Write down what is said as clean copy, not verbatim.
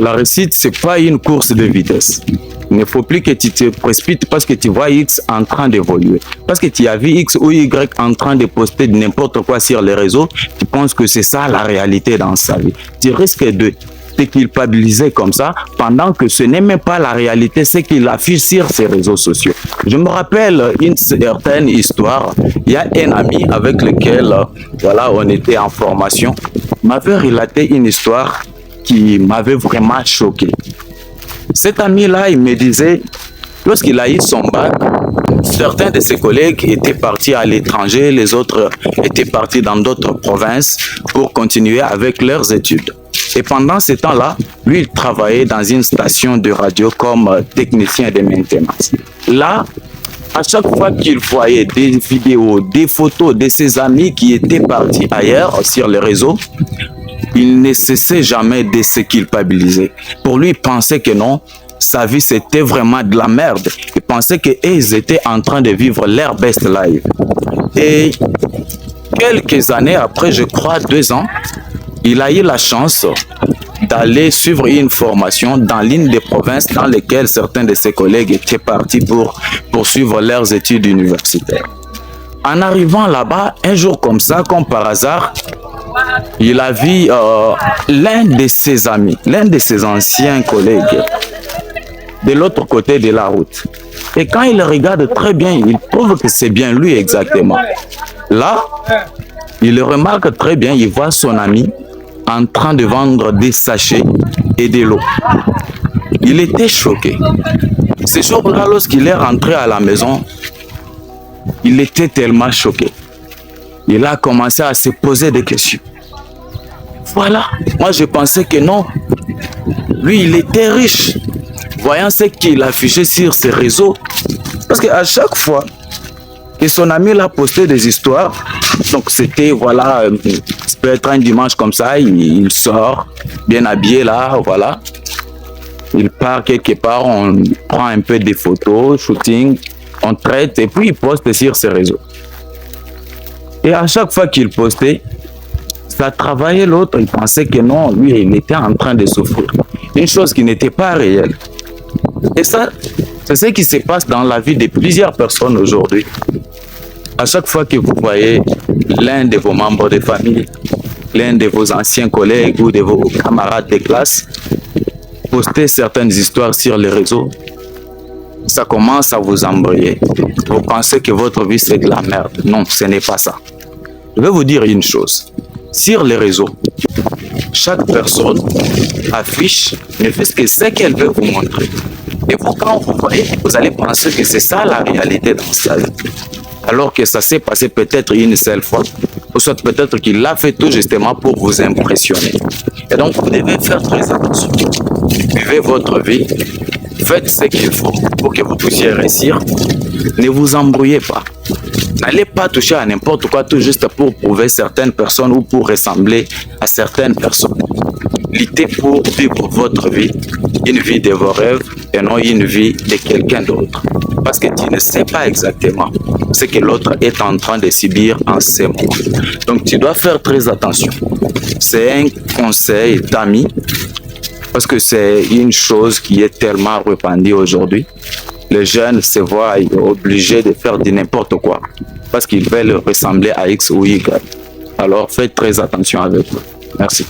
La réussite, c'est pas une course de vitesse. Il ne faut plus que tu te précipites parce que tu vois X en train d'évoluer. Parce que tu as vu X ou Y en train de poster n'importe quoi sur les réseaux, tu penses que c'est ça la réalité dans sa vie. Tu risques de te culpabiliser comme ça pendant que ce n'est même pas la réalité, c'est qu'il affiche sur ses réseaux sociaux. Je me rappelle une certaine histoire. Il y a un ami avec lequel voilà, on était en formation. Il m'avait relaté une histoire qui m'avait vraiment choqué. Cet ami-là, il me disait, lorsqu'il a eu son bac, certains de ses collègues étaient partis à l'étranger, les autres étaient partis dans d'autres provinces pour continuer avec leurs études. Et pendant ce temps-là, lui, il travaillait dans une station de radio comme technicien de maintenance. Là, à chaque fois qu'il voyait des vidéos, des photos de ses amis qui étaient partis ailleurs sur les réseaux, il ne cessait jamais de se culpabiliser. Pour lui, il pensait que non, sa vie c'était vraiment de la merde. Il pensait qu'ils étaient en train de vivre leur best life. Et quelques années après, je crois 2 ans, il a eu la chance d'aller suivre une formation dans l'une des provinces dans lesquelles certains de ses collègues étaient partis pour poursuivre leurs études universitaires. En arrivant là-bas, un jour comme ça, comme par hasard, il a vu l'un de ses amis, l'un de ses anciens collègues, de l'autre côté de la route. Et quand il regarde très bien, il trouve que c'est bien lui exactement. Là, il le remarque très bien, il voit son ami en train de vendre des sachets et de l'eau. Il était choqué. Ce jour-là, lorsqu'il est rentré à la maison, il était tellement choqué. Il a commencé à se poser des questions. Voilà, moi je pensais que non. Lui, il était riche. Voyant ce qu'il affichait sur ses réseaux. Parce qu'à chaque fois que son ami l'a posté des histoires, donc c'était, voilà, ça peut être un dimanche comme ça, il sort, bien habillé là, voilà. Il part quelque part, on prend un peu des photos, shooting, on traite et puis il poste sur ses réseaux. Et à chaque fois qu'il postait, ça travaillait l'autre, il pensait que non, lui, il était en train de souffrir. Une chose qui n'était pas réelle. Et ça, c'est ce qui se passe dans la vie de plusieurs personnes aujourd'hui. À chaque fois que vous voyez l'un de vos membres de famille, l'un de vos anciens collègues ou de vos camarades de classe poster certaines histoires sur les réseaux, ça commence à vous embrouiller. Vous pensez que votre vie c'est de la merde. Non, ce n'est pas ça. Je vais vous dire une chose. Sur les réseaux, chaque personne affiche ne fait que ce qu'elle veut vous montrer. Et vous, quand vous voyez, vous allez penser que c'est ça la réalité dans sa vie. Alors que ça s'est passé peut-être une seule fois, ou soit peut-être qu'il l'a fait tout justement pour vous impressionner. Et donc, vous devez faire très attention. Vivez votre vie, faites ce qu'il faut pour que vous puissiez réussir. Ne vous embrouillez pas. N'allez pas toucher à n'importe quoi tout juste pour prouver certaines personnes ou pour ressembler à certaines personnes. Luttez pour vivre votre vie, une vie de vos rêves et non une vie de quelqu'un d'autre. Parce que tu ne sais pas exactement ce que l'autre est en train de subir en ce moment. Donc tu dois faire très attention. C'est un conseil d'amis parce que c'est une chose qui est tellement répandue aujourd'hui. Les jeunes se voient obligés de faire du n'importe quoi parce qu'ils veulent ressembler à X ou Y. Alors faites très attention avec eux. Merci.